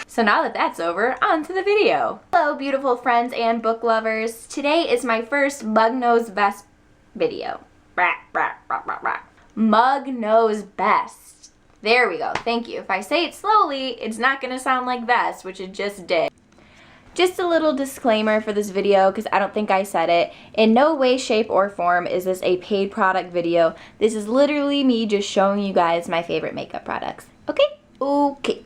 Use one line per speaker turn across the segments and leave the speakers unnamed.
So now that that's over, on to the video. Hello beautiful friends and book lovers. Today is my first Mug Knows Best video. Mug Knows Best. There we go, thank you. If I say it slowly, it's not gonna sound like best, which it just did. Just a little disclaimer for this video, because I don't think I said it. In no way, shape, or form is this a paid product video. This is literally me just showing you guys my favorite makeup products. Okay? Okay.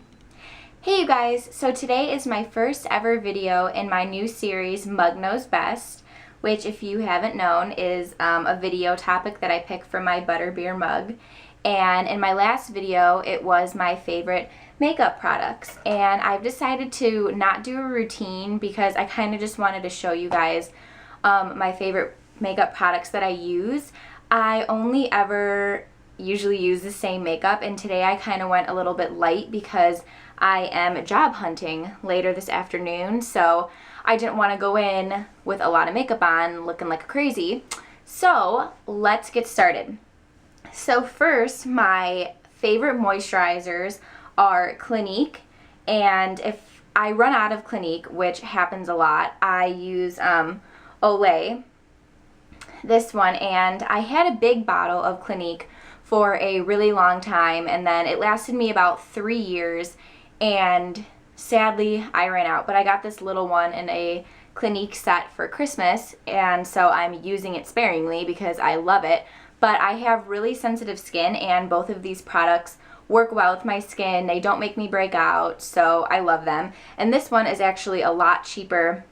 Hey you guys, so today is my first ever video in my new series, Mug Knows Best, which if you haven't known is a video topic that I pick from my Butterbeer mug. And in my last video, it was my favorite makeup products. And I've decided to not do a routine because I kind of just wanted to show you guys my favorite makeup products that I use. I only ever usually use the same makeup, and today I kind of went a little bit light because I am job hunting later this afternoon, so I didn't want to go in with a lot of makeup on looking like crazy. So let's get started. So first, my favorite moisturizers are Clinique, and if I run out of Clinique, which happens a lot, I use Olay, this one, and I had a big bottle of Clinique for a really long time, and then it lasted me about 3 years, and sadly I ran out. But I got this little one in a Clinique set for Christmas, and so I'm using it sparingly because I love it. But I have really sensitive skin, and both of these products work well with my skin. They don't make me break out, so I love them. And this one is actually a lot cheaper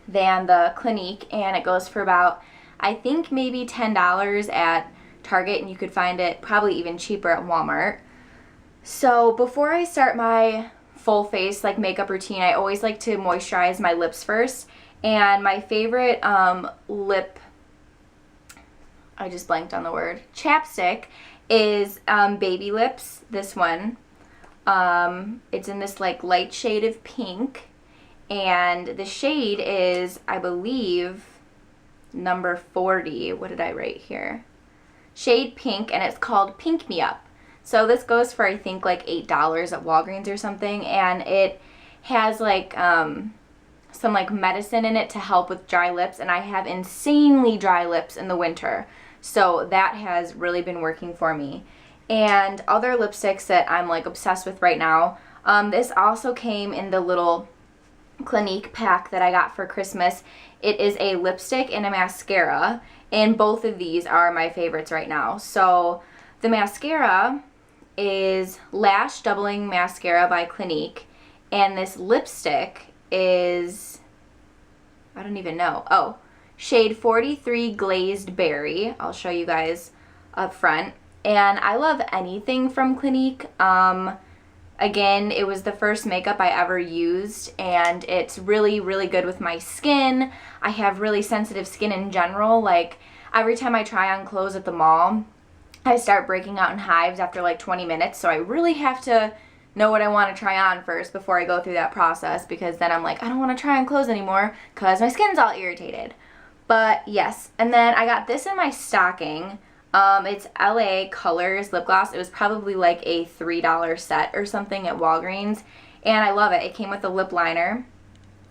than the Clinique, and it goes for about, I think, maybe $10 at Target, and you could find it probably even cheaper at Walmart. So before I start my full face makeup routine, I always like to moisturize my lips first. And my favorite lip, I just blanked on the word, chapstick is Baby Lips, this one. It's in this light shade of pink, and the shade is, I believe, number 40. What did I write here? Shade pink, and it's called Pink Me Up. So this goes for, I think, like $8 at Walgreens or something, and it has some medicine in it to help with dry lips, and I have insanely dry lips in the winter, so that has really been working for me. And other lipsticks that I'm obsessed with right now, this also came in the little Clinique pack that I got for Christmas. It is a lipstick and a mascara, and both of these are my favorites right now. So the mascara is Lash Doubling Mascara by Clinique, and this lipstick is, I don't even know, oh, shade 43 Glazed Berry. I'll show you guys up front. And I love anything from Clinique. Again, it was the first makeup I ever used, and it's really, really good with my skin. I have really sensitive skin in general. Every time I try on clothes at the mall, I start breaking out in hives after 20 minutes, so I really have to know what I want to try on first before I go through that process, because then I'm I don't want to try on clothes anymore because my skin's all irritated. But yes, and then I got this in my stocking. It's LA Colors lip gloss. It was probably a $3 set or something at Walgreens, and I love it. It came with a lip liner,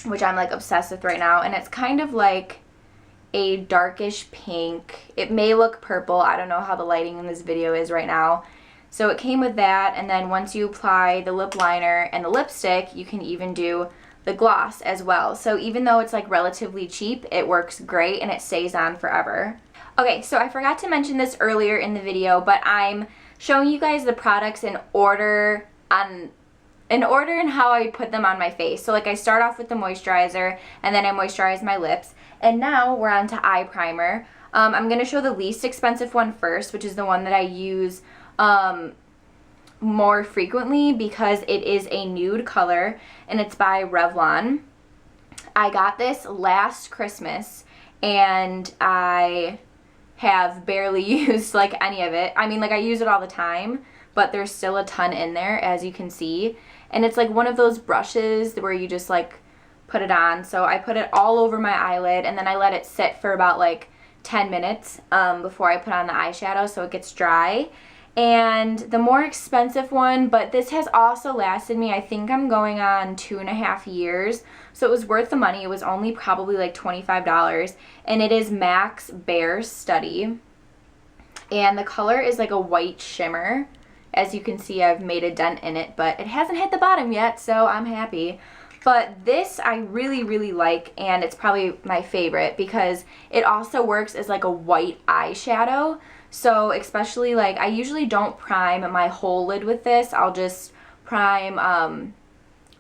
which I'm obsessed with right now, and it's kind of a darkish pink. It may look purple. I don't know how the lighting in this video is right now. So it came with that, and then once you apply the lip liner and the lipstick, you can even do the gloss as well. So even though it's relatively cheap, it works great and it stays on forever. Okay, so I forgot to mention this earlier in the video, but I'm showing you guys the products in order and how I put them on my face. So I start off with the moisturizer, and then I moisturize my lips, and now we're on to eye primer. I'm going to show the least expensive one first, which is the one that I use more frequently because it is a nude color, and it's by Revlon. I got this last Christmas, and I have barely used any of it. I mean, I use it all the time, but there's still a ton in there, as you can see. And it's one of those brushes where you just put it on. So I put it all over my eyelid, and then I let it sit for about 10 minutes before I put on the eyeshadow so it gets dry. And the more expensive one, but this has also lasted me, I think I'm going on 2.5 years. So it was worth the money. It was only probably like $25. And it is Max Bare Study. And the color is like a white shimmer. As you can see, I've made a dent in it, but it hasn't hit the bottom yet, so I'm happy. But this I really, really like, and it's probably my favorite because it also works as like a white eyeshadow. So especially like, I usually don't prime my whole lid with this. I'll just prime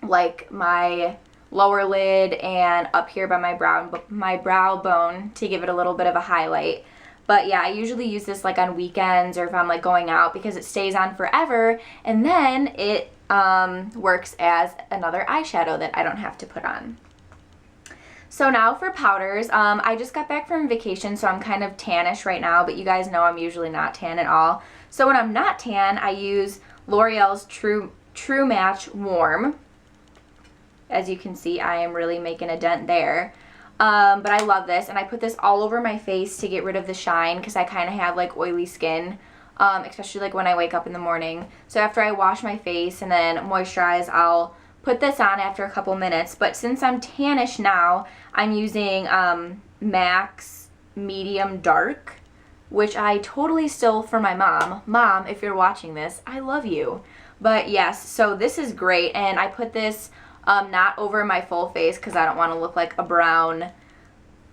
like my lower lid and up here by my brow bone to give it a little bit of a highlight. But yeah, I usually use this like on weekends or if I'm like going out because it stays on forever, and then it works as another eyeshadow that I don't have to put on. So now for powders, I just got back from vacation, so I'm kind of tannish right now, but you guys know I'm usually not tan at all. So when I'm not tan, I use L'Oreal's True Match Warm. As you can see, I am really making a dent there. But I love this, and I put this all over my face to get rid of the shine because I kind of have like oily skin, especially like when I wake up in the morning. So after I wash my face and then moisturize, I'll put this on after a couple minutes. But since I'm tannish now, I'm using MAC's Medium Dark, which I totally stole from my mom. Mom, if you're watching this, I love you. But yes, so this is great, and I put this not over my full face because I don't want to look like a brown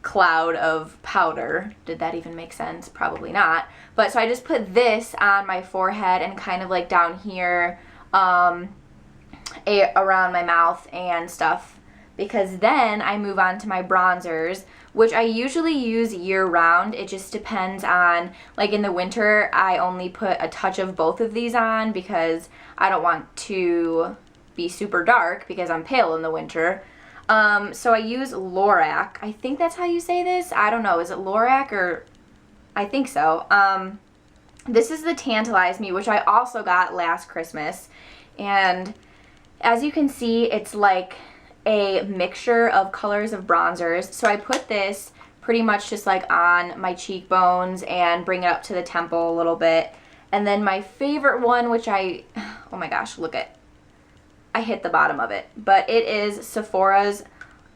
cloud of powder. Did that even make sense? Probably not. But so I just put this on my forehead and kind of like down here around my mouth and stuff, because then I move on to my bronzers, which I usually use year-round. It just depends on, like in the winter, I only put a touch of both of these on because I don't want to be super dark because I'm pale in the winter. So I use Lorac. I think that's how you say this. I don't know. Is it Lorac or... I think so. This is the Tantalize Me, which I also got last Christmas. And as you can see, it's like a mixture of colors of bronzers. So I put this pretty much just like on my cheekbones and bring it up to the temple a little bit. And then my favorite one, which oh my gosh, look at, I hit the bottom of it. But it is Sephora's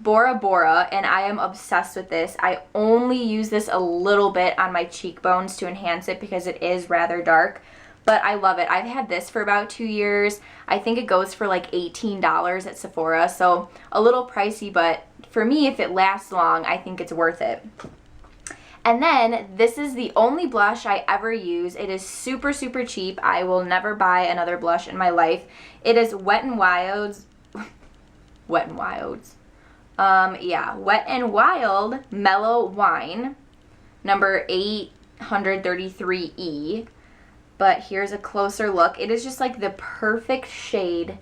Bora Bora, and I am obsessed with this. I only use this a little bit on my cheekbones to enhance it because it is rather dark. But I love it. I've had this for about 2 years. I think it goes for like $18 at Sephora, so a little pricey, but for me, if it lasts long, I think it's worth it. And then this is the only blush I ever use. It is super, super cheap. I will never buy another blush in my life. It is Wet n Wild's, Wet n Wild's, yeah, Wet n Wild Mellow Wine, number 833E. But here's a closer look. It is just like the perfect shade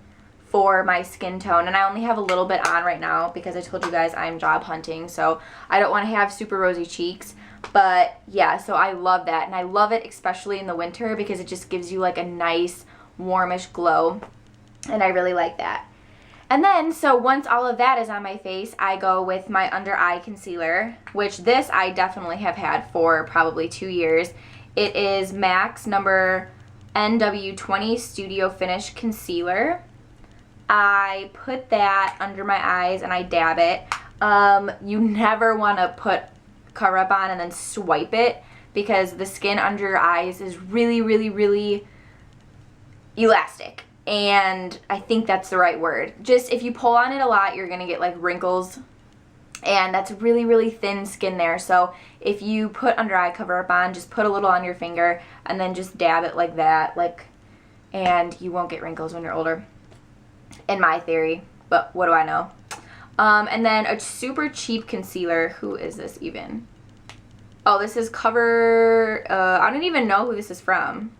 for my skin tone, and I only have a little bit on right now because I told you guys I'm job hunting, so I don't want to have super rosy cheeks. But yeah, so I love that, and I love it especially in the winter because it just gives you like a nice warmish glow, and I really like that. And then, so once all of that is on my face, I go with my under eye concealer, which this I definitely have had for probably 2 years. It is MAC's number NW20 Studio Finish Concealer. I put that under my eyes and I dab it. You never want to put cover up on and then swipe it because the skin under your eyes is really, really, really elastic. And I think that's the right word. Just if you pull on it a lot, you're going to get like wrinkles. And that's really, really thin skin there. So if you put under eye cover up on, just put a little on your finger and then just dab it like that, and you won't get wrinkles when you're older, in my theory. But what do I know? And then a super cheap concealer. Who is this even? Oh, this is Cover. I don't even know who this is from.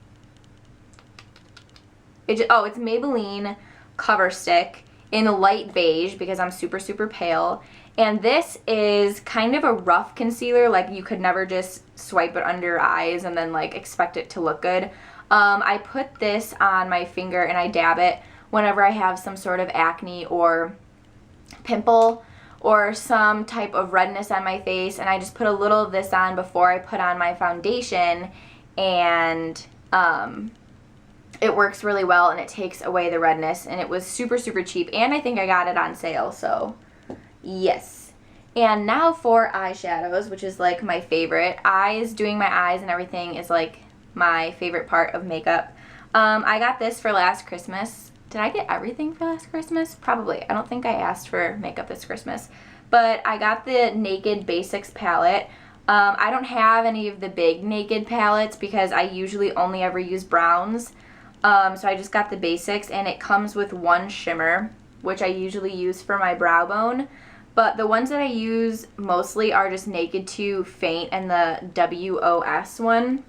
It's Maybelline Cover Stick in a light beige because I'm super, super pale. And this is kind of a rough concealer, like you could never just swipe it under your eyes and then like expect it to look good. I put this on my finger and I dab it whenever I have some sort of acne or pimple or some type of redness on my face, and I just put a little of this on before I put on my foundation, and it works really well and it takes away the redness, and it was super, super cheap, and I think I got it on sale, so yes. And now for eyeshadows, which is like my favorite. Doing my eyes and everything is like my favorite part of makeup. I got this for last Christmas. Did I get everything for last Christmas? Probably. I don't think I asked for makeup this Christmas. But I got the Naked Basics palette. I don't have any of the big Naked palettes because I usually only ever use browns. So I just got the basics, and it comes with one shimmer, which I usually use for my brow bone. But the ones that I use mostly are just Naked 2 Faint and the WOS one.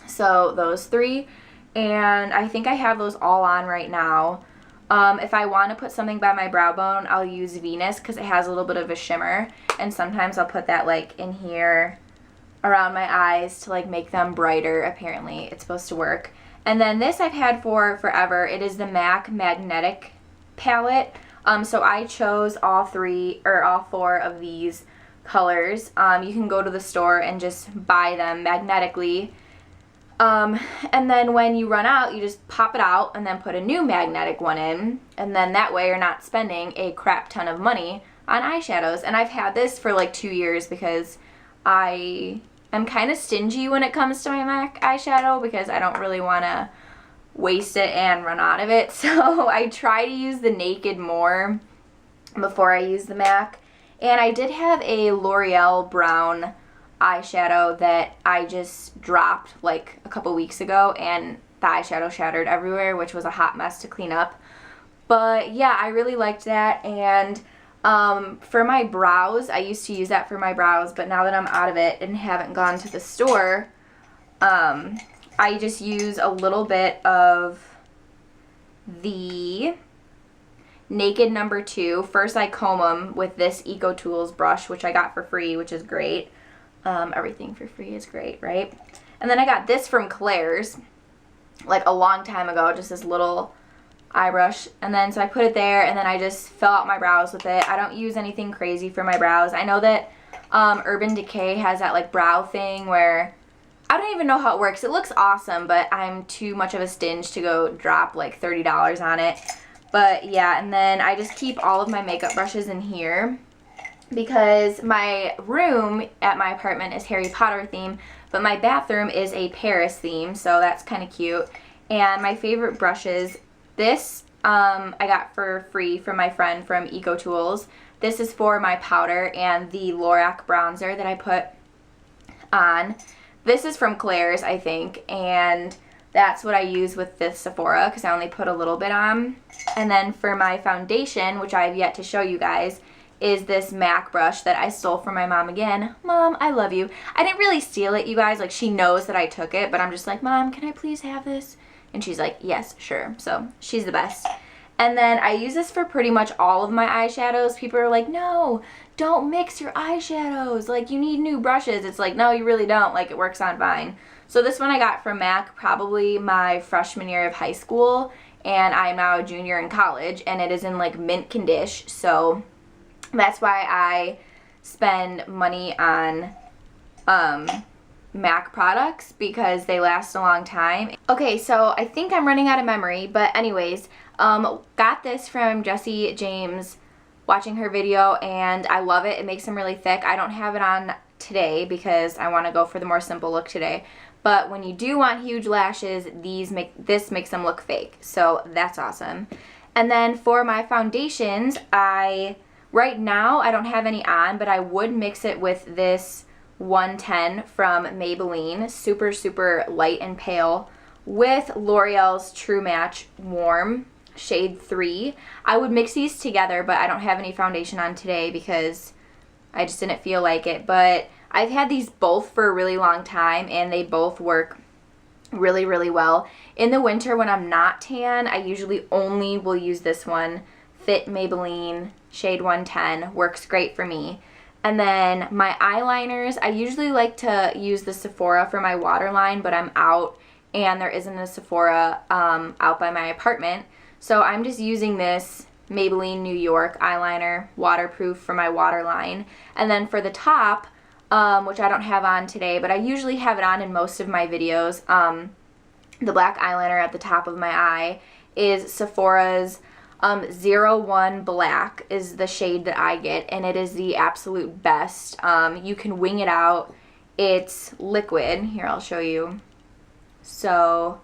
So those three. And I think I have those all on right now. If I want to put something by my brow bone, I'll use Venus because it has a little bit of a shimmer. And sometimes I'll put that like in here around my eyes to like make them brighter. Apparently it's supposed to work. And then this I've had for forever. It is the MAC Magnetic palette. So I chose all four of these colors. You can go to the store and just buy them magnetically. And then when you run out, you just pop it out and then put a new magnetic one in. And then that way you're not spending a crap ton of money on eyeshadows. And I've had this for like 2 years because I am kind of stingy when it comes to my MAC eyeshadow because I don't really want to waste it and run out of it. So I try to use the Naked more before I use the MAC. And I did have a L'Oreal brown eyeshadow that I just dropped like a couple weeks ago, and the eyeshadow shattered everywhere, which was a hot mess to clean up. But yeah, I really liked that. And for my brows, I used to use that for my brows, but now that I'm out of it and haven't gone to the store, I just use a little bit of the Naked number 2. First I comb them with this Eco Tools brush, which I got for free, which is great. Everything for free is great, right? And then I got this from Claire's like a long time ago, just this little eye brush. And then so I put it there, and then I just fill out my brows with it. I don't use anything crazy for my brows. I know that Urban Decay has that like brow thing where I don't even know how it works. It looks awesome, but I'm too much of a stinge to go drop like $30 on it. But yeah, and then I just keep all of my makeup brushes in here because my room at my apartment is Harry Potter theme, but my bathroom is a Paris theme, so that's kind of cute. And my favorite brushes, this I got for free from my friend from Eco Tools. This is for my powder and the Lorac bronzer that I put on. This is from Claire's, I think, and that's what I use with this Sephora because I only put a little bit on. And then for my foundation, which I have yet to show you guys, is this MAC brush that I stole from my mom again. Mom, I love you. I didn't really steal it, you guys. Like, she knows that I took it, but I'm just like, Mom, can I please have this? And she's like, yes, sure. So she's the best. And then I use this for pretty much all of my eyeshadows. People are like, no, don't mix your eyeshadows. Like, you need new brushes. It's like, no, you really don't. Like, it works on fine. So this one I got from MAC probably my freshman year of high school, and I'm now a junior in college, and it is in like mint condition. So that's why I spend money on MAC products, because they last a long time. Okay, so I think I'm running out of memory, but anyways, got this from Jessie James watching her video, and I love it. It makes them really thick. I don't have it on today because I want to go for the more simple look today. But when you do want huge lashes, this makes them look fake. So that's awesome. And then for my foundations, right now I don't have any on, but I would mix it with this 110 from Maybelline, super, super light and pale, with L'Oreal's True Match Warm, shade 3. I would mix these together, but I don't have any foundation on today because I just didn't feel like it. But I've had these both for a really long time, and they both work really, really well. In the winter when I'm not tan, I usually only will use this one, Fit Maybelline, shade 110, works great for me. And then my eyeliners, I usually like to use the Sephora for my waterline, but I'm out and there isn't a Sephora out by my apartment. So I'm just using this Maybelline New York eyeliner, waterproof, for my waterline. And then for the top, which I don't have on today, but I usually have it on in most of my videos, the black eyeliner at the top of my eye is Sephora's 01 Black is the shade that I get, and it is the absolute best. You can wing it out. It's liquid. Here, I'll show you. So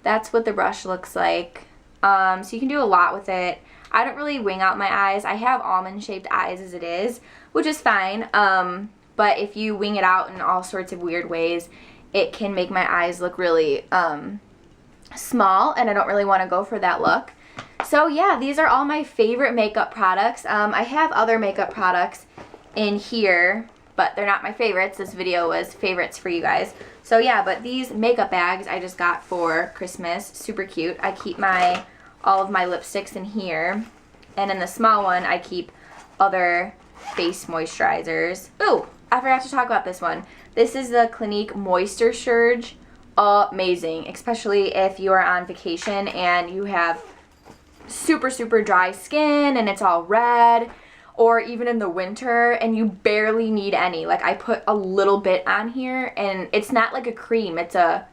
that's what the brush looks like. So you can do a lot with it. I don't really wing out my eyes. I have almond shaped eyes as it is, which is fine. But if you wing it out in all sorts of weird ways, it can make my eyes look really small, and I don't really want to go for that look. So yeah, these are all my favorite makeup products. I have other makeup products in here, but they're not my favorites. This video was favorites for you guys. So yeah, but these makeup bags I just got for Christmas. Super cute. I keep all of my lipsticks in here, and in the small one I keep other face moisturizers. Ooh, I forgot to talk about this one. This is the Clinique Moisture Surge. Amazing, especially if you are on vacation and you have super dry skin and it's all red, or even in the winter and you barely need any. Like, I put a little bit on here, and it's not like a cream, it's a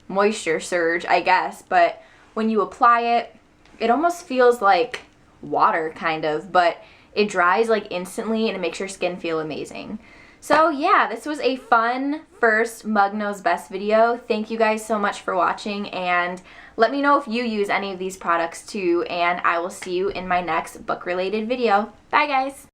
moisture surge, I guess, but when you apply it, it almost feels like water kind of, but it dries like instantly and it makes your skin feel amazing. So yeah, this was a fun first Mug Knows Best video. Thank you guys so much for watching, and let me know if you use any of these products too, and I will see you in my next book related video. Bye guys!